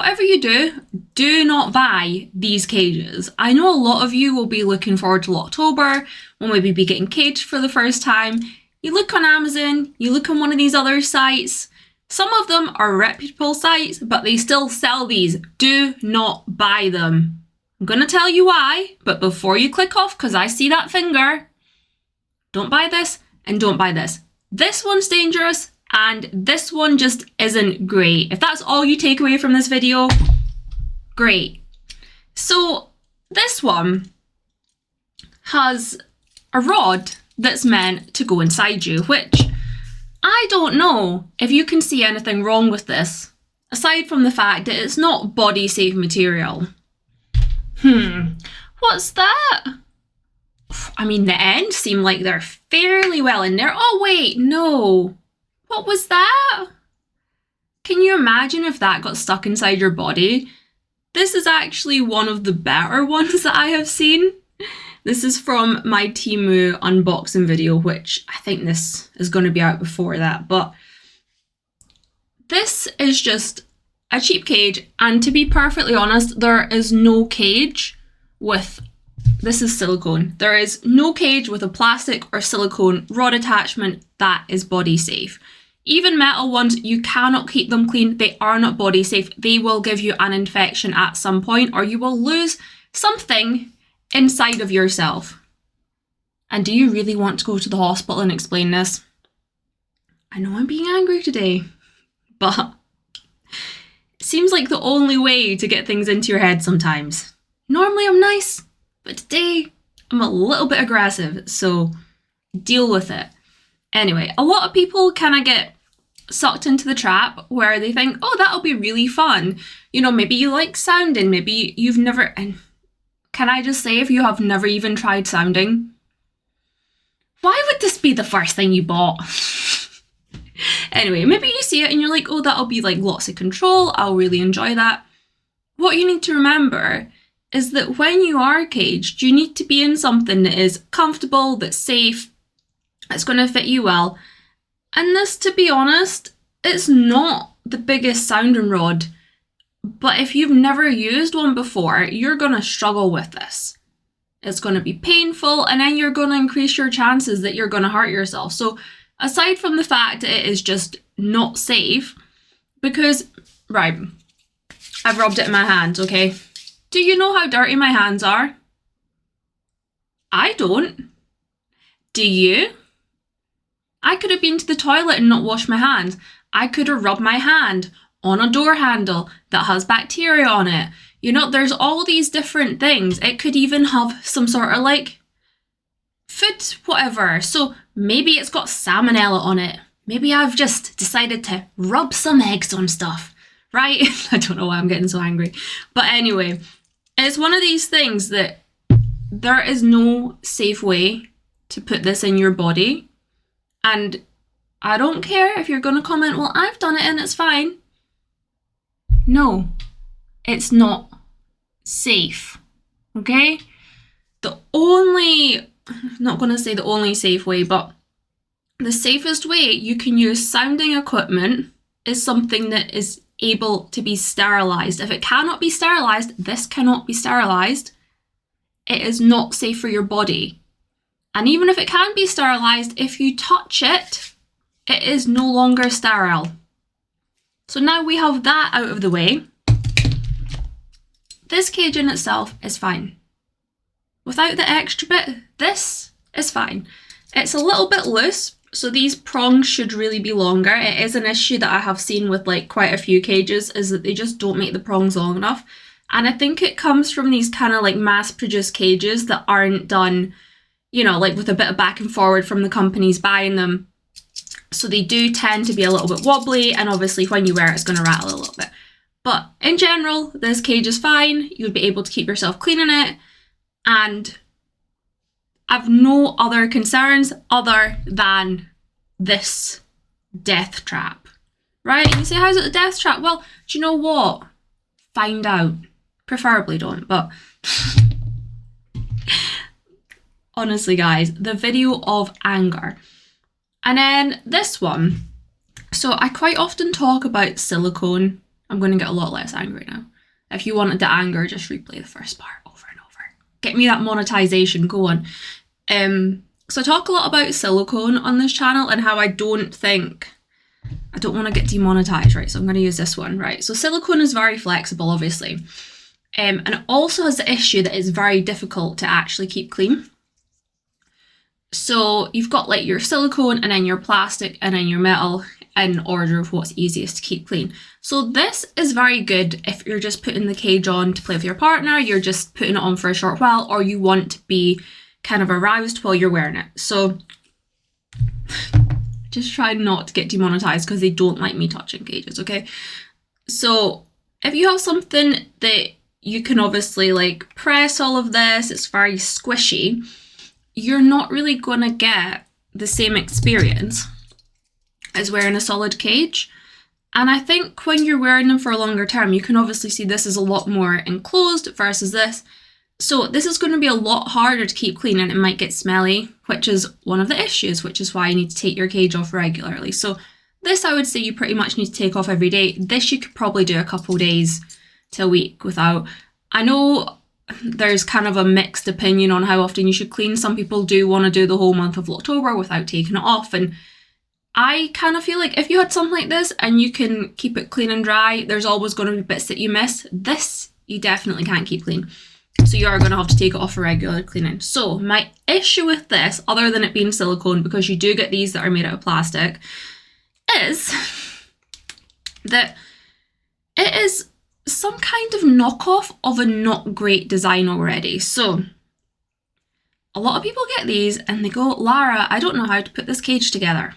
whatever you do, do not buy these cages. I know a lot of you will be looking forward to Locktober, will maybe be getting caged for the first time. You look on Amazon, you look on one of these other sites. Some of them are reputable sites, but they still sell these. Do not buy them. I'm gonna tell you why, but before you click off, because I see that finger, don't buy this and don't buy this. This one's dangerous and this one just isn't great. If that's all you take away from this video, great. So this one has a rod that's meant to go inside you, which I don't know if you can see anything wrong with this, aside from the fact that it's not body safe material. What's that? I mean, the ends seem like they're fairly well in there. Oh wait, no. What was that? Can you imagine if that got stuck inside your body? This is actually one of the better ones that I have seen. This is from my Temu unboxing video, which I think this is going to be out before that, but this is just a cheap cage, and to be perfectly honest, there is no cage with, this is silicone, there is no cage with a plastic or silicone rod attachment that is body safe. Even metal ones, you cannot keep them clean, they are not body safe, they will give you an infection at some point, or you will lose something inside of yourself. And do you really want to go to the hospital and explain this? I know I'm being angry today, but it seems like the only way to get things into your head sometimes. Normally I'm nice, but today I'm a little bit aggressive, so deal with it. Anyway, a lot of people kind of get sucked into the trap where they think, oh, that'll be really fun. You know, maybe you like sounding, maybe you've never, and can I just say, if you have never even tried sounding, why would this be the first thing you bought? Anyway, maybe you see it and you're like, oh, that'll be like lots of control, I'll really enjoy that. What you need to remember is that when you are caged, you need to be in something that is comfortable, that's safe, that's going to fit you well. And this, to be honest, it's not the biggest sounding rod, but if you've never used one before, you're going to struggle with this. It's going to be painful, and then you're going to increase your chances that you're going to hurt yourself. So aside from the fact that it is just not safe, because, right, I've rubbed it in my hands, okay? Do you know how dirty my hands are? I don't. Do you? I could have been to the toilet and not washed my hands. I could have rubbed my hand on a door handle that has bacteria on it. You know, there's all these different things. It could even have some sort of like food, whatever. So maybe it's got salmonella on it. Maybe I've just decided to rub some eggs on stuff, right? I don't know why I'm getting so angry. But anyway, it's one of these things that there is no safe way to put this in your body. And I don't care if you're going to comment, well, I've done it and it's fine. No, it's not safe, okay? The only, I'm not going to say the only safe way, but the safest way you can use sounding equipment is something that is able to be sterilized. If it cannot be sterilized, this cannot be sterilized, it is not safe for your body. And even if it can be sterilized, if you touch it, it is no longer sterile. So now we have that out of the way. This cage in itself is fine. Without the extra bit, this is fine. It's a little bit loose, so these prongs should really be longer. It is an issue that I have seen with like quite a few cages, is that they just don't make the prongs long enough. And I think it comes from these kind of like mass-produced cages that aren't done, you know, like with a bit of back and forward from the companies buying them. So they do tend to be a little bit wobbly, and obviously when you wear it, it's going to rattle a little bit. But in general, this cage is fine. You'll be able to keep yourself clean in it, and I've no other concerns other than this death trap, right? And you say, how's it a death trap? Well, do you know what? Find out. Preferably don't, but honestly, guys, the video of anger. And then this one. So I quite often talk about silicone I'm going to get a lot less angry now. If you wanted the anger, just replay the first part over and over. Get me that monetization, go on. So I talk a lot about silicone on this channel and how I don't want to get demonetized, right? So I'm going to use this one, right? So silicone is very flexible, obviously. And it also has the issue that it's very difficult to actually keep clean. So you've got like your silicone and then your plastic and then your metal in order of what's easiest to keep clean. So this is very good if you're just putting the cage on to play with your partner, you're just putting it on for a short while, or you want to be kind of aroused while you're wearing it. So just try not to get demonetized because they don't like me touching cages, okay? So if you have something that you can obviously like press all of this, it's very squishy, you're not really going to get the same experience as wearing a solid cage. And I think when you're wearing them for a longer term, you can obviously see this is a lot more enclosed versus this. So this is going to be a lot harder to keep clean and it might get smelly, which is one of the issues, which is why you need to take your cage off regularly. So this I would say you pretty much need to take off every day. This you could probably do a couple days to a week without. I know there's kind of a mixed opinion on how often you should clean. Some people do want to do the whole month of Locktober without taking it off, and I kind of feel like if you had something like this and you can keep it clean and dry, there's always going to be bits that you miss. This you definitely can't keep clean, so you are going to have to take it off for regular cleaning. So my issue with this, other than it being silicone, because you do get these that are made out of plastic, is that it is some kind of knockoff of a not great design already. So a lot of people get these and they go, Lara, I don't know how to put this cage together.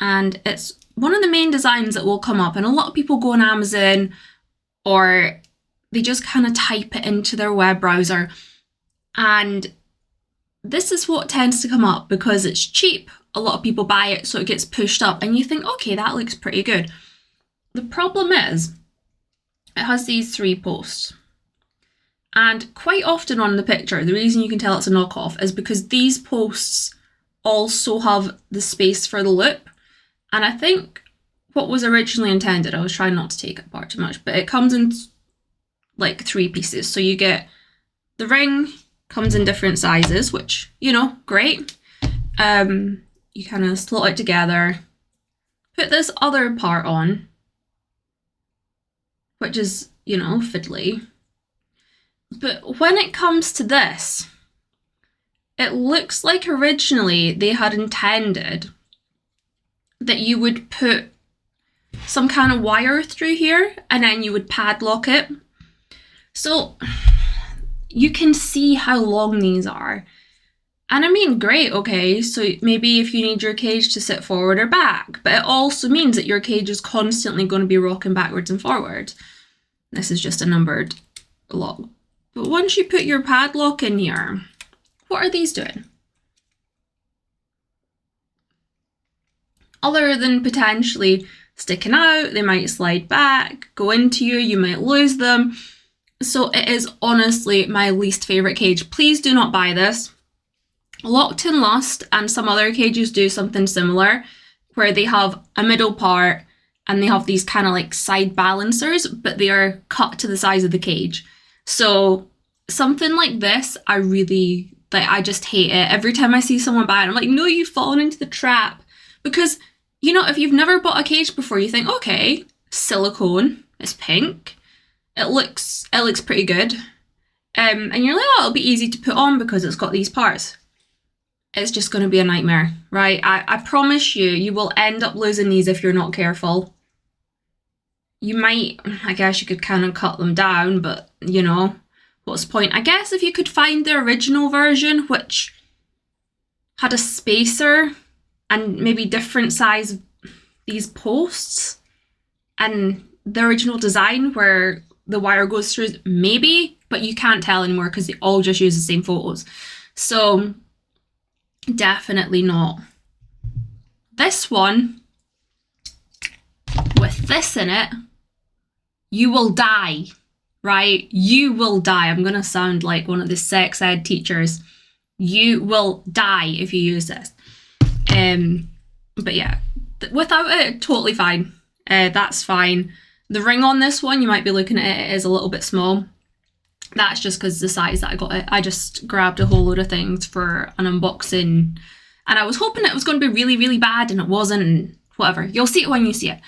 And it's one of the main designs that will come up, and a lot of people go on Amazon or they just kind of type it into their web browser, and this is what tends to come up because it's cheap. A lot of people buy it, so it gets pushed up and you think, okay, that looks pretty good. The problem is it has these 3 posts, and quite often on the picture, the reason you can tell it's a knockoff is because these posts also have the space for the loop. And I think what was originally intended, I was trying not to take it apart too much, but it comes in like 3 pieces. So you get the ring, comes in different sizes, which, you know, great. You kind of slot it together, put this other part on, which is, you know, fiddly. But when it comes to this, it looks like originally they had intended that you would put some kind of wire through here and then you would padlock it. So you can see how long these are. And I mean, great, okay, so maybe if you need your cage to sit forward or back, but it also means that your cage is constantly going to be rocking backwards and forward. This is just a numbered lock. But once you put your padlock in here, what are these doing? Other than potentially sticking out, they might slide back, go into you, you might lose them. So it is honestly my least favourite cage. Please do not buy this. Locked in Lust and some other cages do something similar where they have a middle part and they have these kind of like side balancers, but they are cut to the size of the cage. So something like this, I just hate it. Every time I see someone buy it, I'm like, no, you've fallen into the trap. Because, you know, if you've never bought a cage before, you think, okay, silicone, it's pink. It looks pretty good. And you're like, oh, it'll be easy to put on because it's got these parts. It's just going to be a nightmare, right? I promise you, you will end up losing these if you're not careful. You might, I guess you could kind of cut them down, but, you know, what's the point? I guess if you could find the original version, which had a spacer and maybe different size these posts and the original design where the wire goes through, maybe, but you can't tell anymore because they all just use the same photos. So definitely not. This one, with this in it, you will die, right? You will die. I'm going to sound like one of the sex ed teachers. You will die if you use this. But yeah, without it, totally fine. That's fine. The ring on this one, you might be looking at it, is a little bit small. That's just because the size that I got it. I just grabbed a whole load of things for an unboxing, and I was hoping it was going to be really, really bad, and it wasn't, and whatever. You'll see it when you see it.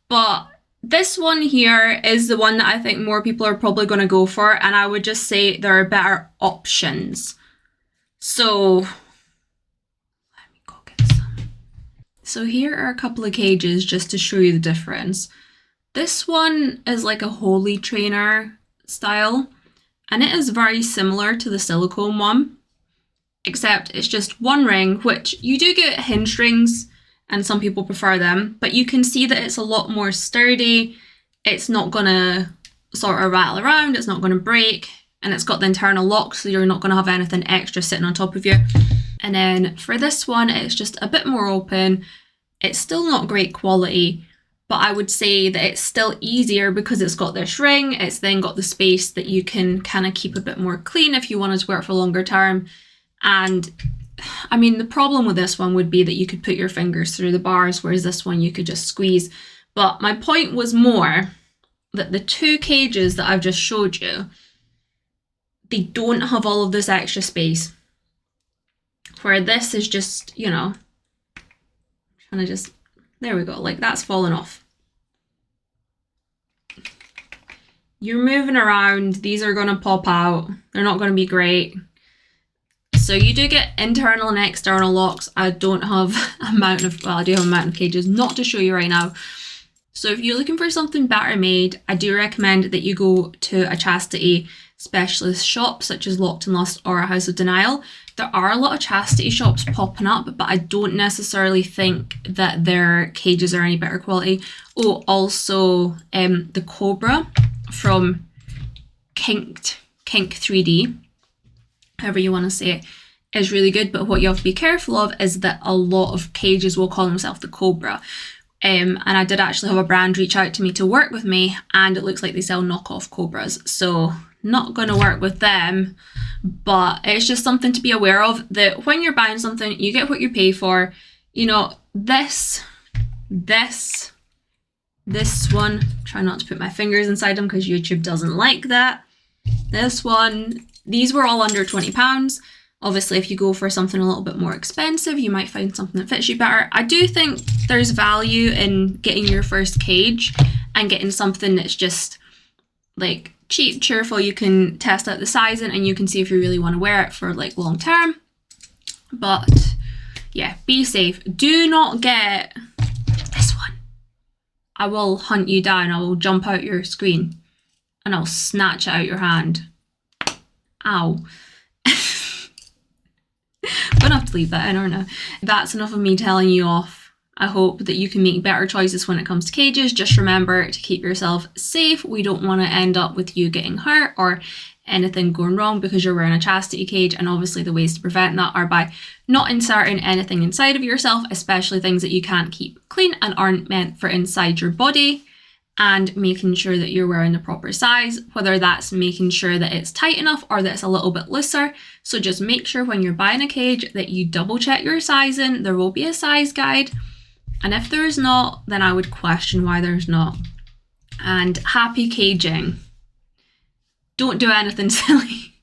But this one here is the one that I think more people are probably going to go for, and I would just say there are better options. So let me go get some. So here are a couple of cages just to show you the difference. This one is like a Holy Trainer style, and it is very similar to the silicone one, except it's just one ring, which you do get hinge rings, and some people prefer them, but you can see that it's a lot more sturdy. It's not gonna sort of rattle around, it's not gonna break, and it's got the internal lock, so you're not gonna have anything extra sitting on top of you. And then for this one, it's just a bit more open. It's still not great quality, but I would say that it's still easier because it's got this ring. It's then got the space that you can kind of keep a bit more clean if you wanted to wear it for longer term. And I mean, the problem with this one would be that you could put your fingers through the bars, whereas this one you could just squeeze. But my point was more that the two cages that I've just showed you, they don't have all of this extra space. Where this is just, you know, trying to just, there we go, like that's fallen off. You're moving around, these are going to pop out, they're not going to be great. So you do get internal and external locks. I don't have a mountain of, well, I do have a mountain of cages, not to show you right now. So if you're looking for something better made, I do recommend that you go to a chastity specialist shop such as Locked and Lust or a House of Denial. There are a lot of chastity shops popping up, but I don't necessarily think that their cages are any better quality. Oh, also the Cobra from Kink 3D, however you want to say it, is really good. But what you have to be careful of is that a lot of cages will call themselves the Cobra. And I did actually have a brand reach out to me to work with me, and it looks like they sell knockoff Cobras. So not going to work with them, but it's just something to be aware of, that when you're buying something, you get what you pay for. You know, this one, try not to put my fingers inside them because YouTube doesn't like that. This one, these were all under £20. Obviously, if you go for something a little bit more expensive, you might find something that fits you better. I do think there's value in getting your first cage and getting something that's just like cheap, cheerful. You can test out the sizing and you can see if you really want to wear it for like long term. But yeah, be safe. Do not get this one. I will hunt you down. I will jump out your screen and I'll snatch it out your hand. Ow. I'm gonna have to leave that in, aren't I? That's enough of me telling you off. I hope that you can make better choices when it comes to cages. Just remember to keep yourself safe. We don't want to end up with you getting hurt or anything going wrong because you're wearing a chastity cage, and obviously the ways to prevent that are by not inserting anything inside of yourself, especially things that you can't keep clean and aren't meant for inside your body, and making sure that you're wearing the proper size, whether that's making sure that it's tight enough or that it's a little bit looser. So just make sure when you're buying a cage that you double check your sizing. There will be a size guide, and if there is not, then I would question why there's not. And happy caging. Don't do anything silly.